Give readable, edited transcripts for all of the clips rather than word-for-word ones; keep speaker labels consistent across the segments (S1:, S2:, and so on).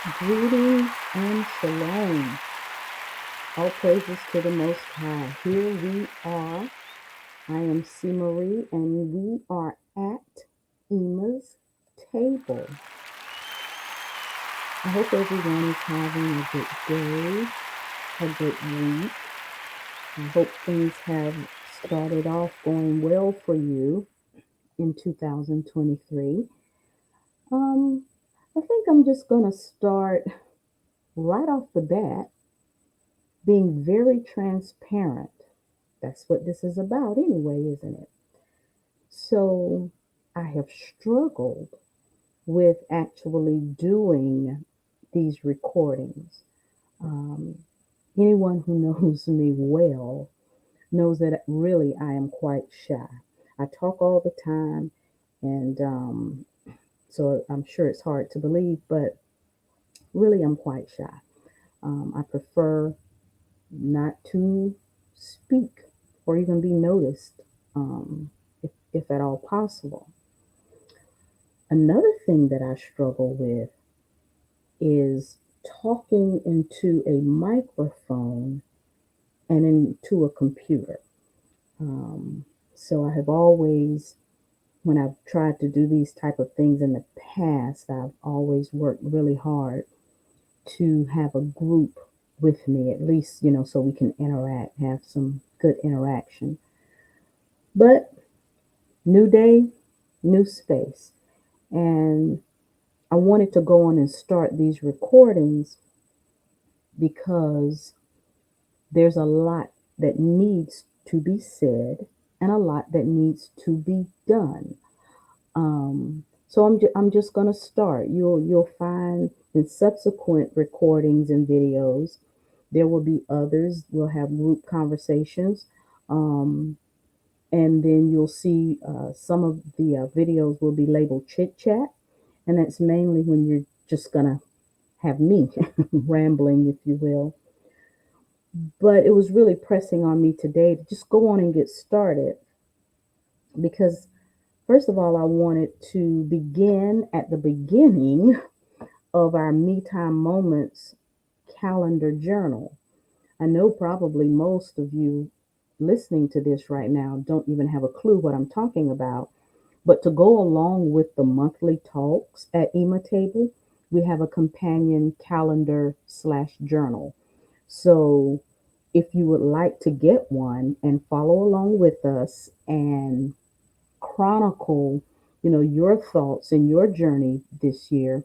S1: Greetings and shalom. All praises to the Most High. Here we are. I am C. Marie, and we are at Emah's table. I hope everyone is having a good day, a good week. I hope things have started off going well for you in 2023. Um, I think I'm just going to start right off the bat being very transparent. That's what this is about, anyway, isn't it? So I have struggled with actually doing these recordings. Um, Anyone who knows me well knows that really I am quite shy. I talk all the time, and so I'm sure it's hard to believe, but really I'm quite shy. I prefer not to speak or even be noticed, if at all possible. Another thing that I struggle with is talking into a microphone and into a computer. Um, so I have always, when I've tried to do these type of things in the past, I've always worked really hard to have a group with me, at least, so we can interact, have some good interaction. But new day, new space. And I wanted to go on and start these recordings because there's a lot that needs to be said and a lot that needs to be done. So I'm just going to start. You'll find in subsequent recordings and videos, there will be others. We'll have group conversations. Um, and then you'll see some of the videos will be labeled chit chat. And that's mainly when you're just going to have me rambling, if you will. But it was really pressing on me today to just go on and get started because, first of all, I wanted to begin at the beginning of our Me Time Moments calendar journal. I know probably most of you listening to this right now don't even have a clue what I'm talking about. But to go along with the monthly talks at Emah Table, we have a companion calendar/journal. So if you would like to get one and follow along with us and chronicle, your thoughts and your journey this year,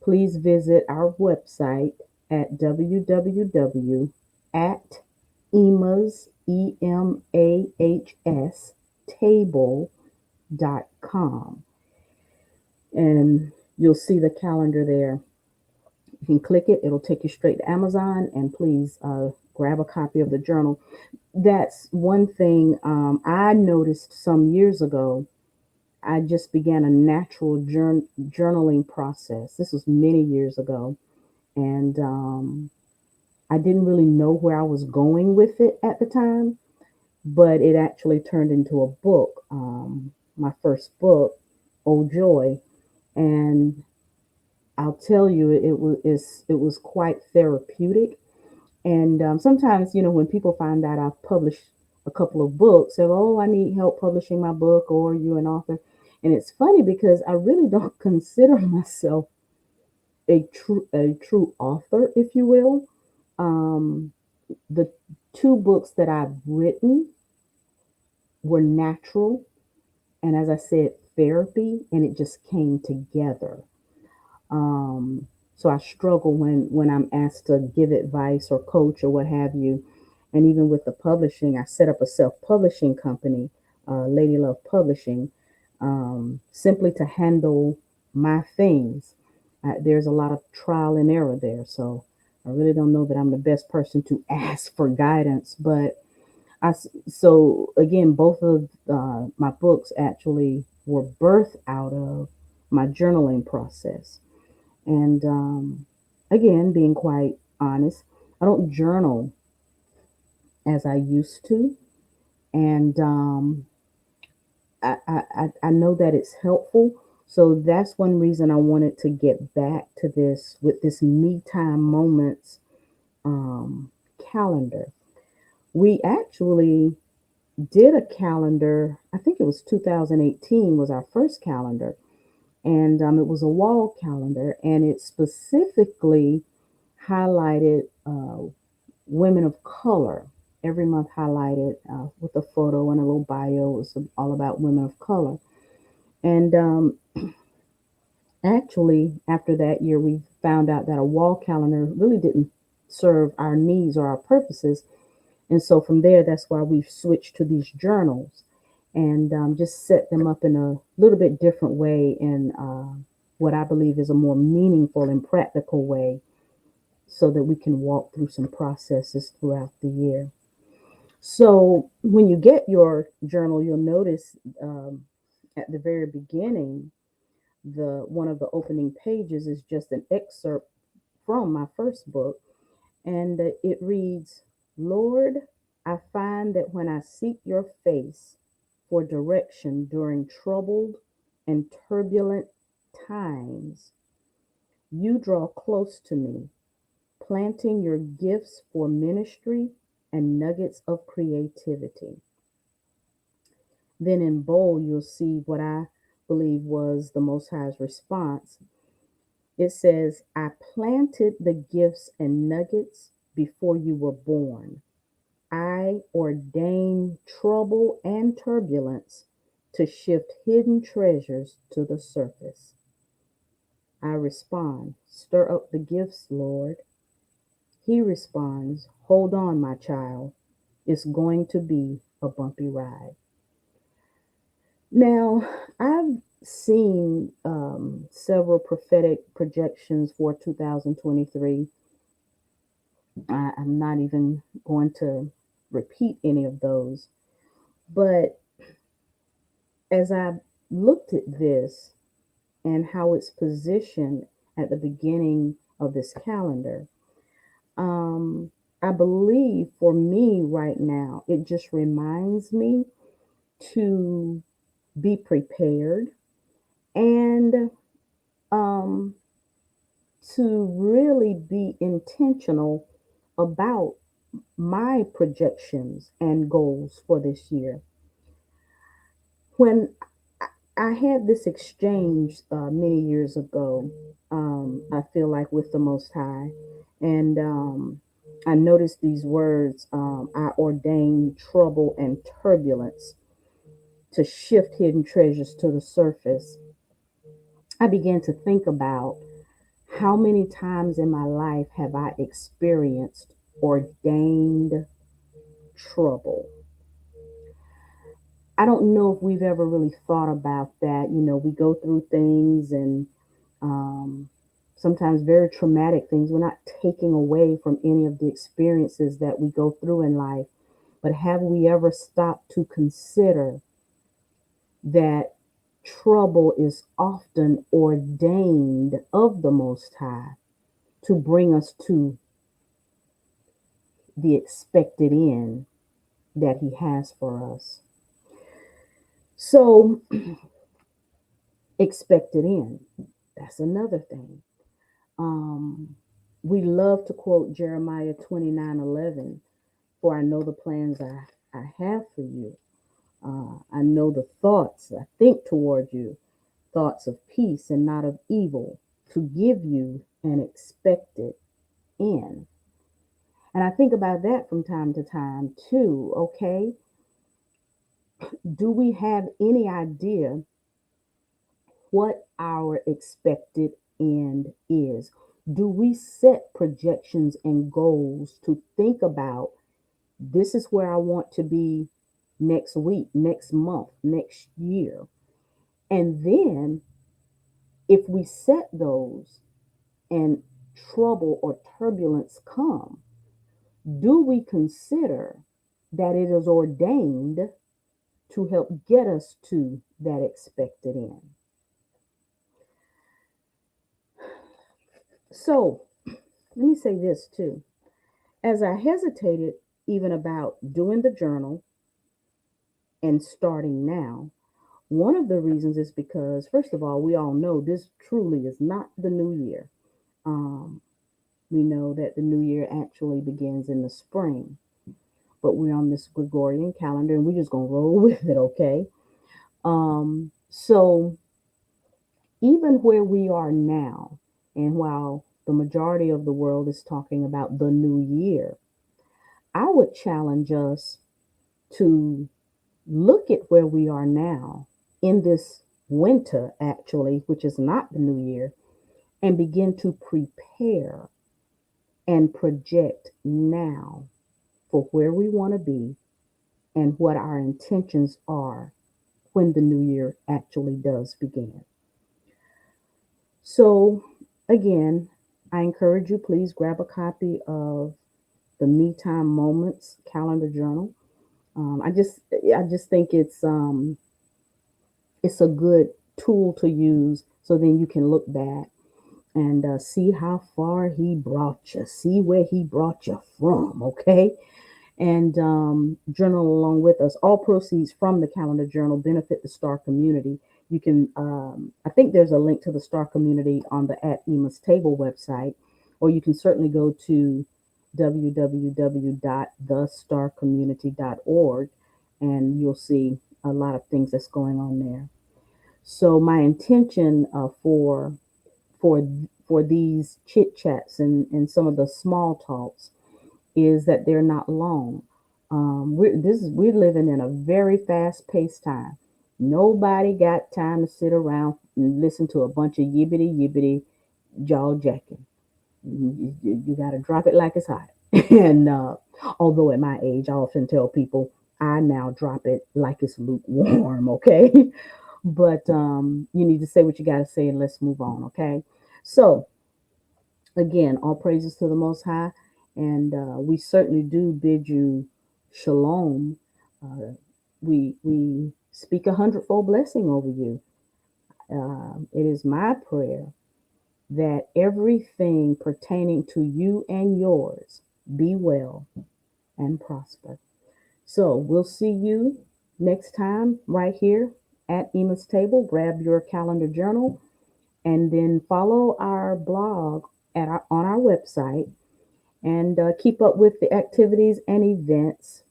S1: please visit our website at www at emahs emahs table.com, and you'll see the calendar there. You can click it, it'll take you straight to Amazon, and please grab a copy of the journal. That's one thing I noticed some years ago. I just began a natural journaling process. This was many years ago, and I didn't really know where I was going with it at the time, but it actually turned into a book, my first book, Oh Joy, and I'll tell you, it was quite therapeutic. And sometimes, when people find out I've published a couple of books, say, "Oh, I need help publishing my book," or "You an author," and it's funny because I really don't consider myself a true author, if you will. Um, the two books that I've written were natural, and as I said, therapy, and it just came together. So I struggle when I'm asked to give advice or coach or what have you. And even with the publishing, I set up a self-publishing company, Lady Love Publishing, simply to handle my things. There's a lot of trial and error there, so I really don't know that I'm the best person to ask for guidance. But so again, both of my books actually were birthed out of my journaling process. And again, being quite honest, I don't journal as I used to. And I know that it's helpful. So that's one reason I wanted to get back to this with this me time moments um, calendar. We actually did a calendar. I think it was 2018 was our first calendar, and it was a wall calendar, and it specifically highlighted women of color. Every month highlighted with a photo and a little bio. It was all about women of color. And actually, after that year, we found out that a wall calendar really didn't serve our needs or our purposes. And so from there, that's why we've switched to these journals and just set them up in a little bit different way in what I believe is a more meaningful and practical way so that we can walk through some processes throughout the year. So when you get your journal, you'll notice at the very beginning, the one of the opening pages is just an excerpt from my first book, and it reads, Lord, I find that when I seek your face for direction during troubled and turbulent times, you draw close to me, planting your gifts for ministry and nuggets of creativity. Then in bold, you'll see what I believe was the Most High's response. It says, I planted the gifts and nuggets before you were born. I ordain trouble and turbulence to shift hidden treasures to the surface. I respond, stir up the gifts, Lord. He responds, hold on, my child. It's going to be a bumpy ride. Now, I've seen several prophetic projections for 2023. I'm not even going to repeat any of those. But as I looked at this and how it's positioned at the beginning of this calendar, um, I believe for me right now, it just reminds me to be prepared and um, to really be intentional about my projections and goals for this year. When I had this exchange many years ago, I feel like with the Most High, and I noticed these words I ordain trouble and turbulence to shift hidden treasures to the surface. I began to think about how many times in my life have I experienced ordained trouble. I don't know if we've ever really thought about that. You know, we go through things and um, sometimes very traumatic things. We're not taking away from any of the experiences that we go through in life, but have we ever stopped to consider that trouble is often ordained of the Most High to bring us to the expected end that He has for us? So, expected end, that's another thing. Um, we love to quote Jeremiah 29:11. For I know the plans I have for you. I know the thoughts I think toward you, thoughts of peace and not of evil, to give you an expected end. And I think about that from time to time too. Okay, do we have any idea what our expected end is? Do we set projections and goals to think about this is where I want to be next week, next month, next year? And then if we set those and trouble or turbulence come, do we consider that it is ordained to help get us to that expected end? So let me say this too. As I hesitated even about doing the journal and starting now, One of the reasons is because, first of all, we all know this truly is not the new year. Um, we know that the new year actually begins in the spring, but we're on this Gregorian calendar and we're just going to roll with it, okay? So, even where we are now, and while the majority of the world is talking about the new year, I would challenge us to look at where we are now in this winter, actually, which is not the new year, and begin to prepare and project now for where we want to be and what our intentions are when the new year actually does begin. So, again, I encourage you, please grab a copy of the Me Time Moments calendar journal. I just think it's a good tool to use so then you can look back and see how far he brought you, see where he brought you from, okay? And journal along with us. All proceeds from the calendar journal benefit the STAR community. You can, I think there's a link to the STAR community on the at Emah's Table website, or you can certainly go to www.thestarcommunity.org and you'll see a lot of things that's going on there. So my intention for for these chit chats and some of the small talks is that they're not long. We're living in a very fast paced time. Nobody got time to sit around and listen to a bunch of yibbity yibbity jaw jacking. You got to drop it like it's hot. And although at my age, I often tell people I now drop it like it's lukewarm. Okay, but you need to say what you got to say and let's move on. Okay, so again, all praises to the Most High, and we certainly do bid you shalom. We speak a hundredfold blessing over you. It is my prayer that everything pertaining to you and yours be well and prosper. So we'll see you next time right here at Emah's Table. Grab your calendar journal and then follow our blog on our website and keep up with the activities and events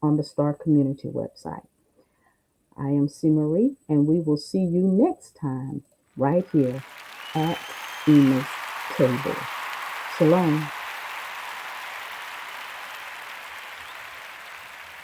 S1: on the Star Community website. I am C. Marie, and we will see you next time right here at Emah's Table. Shalom.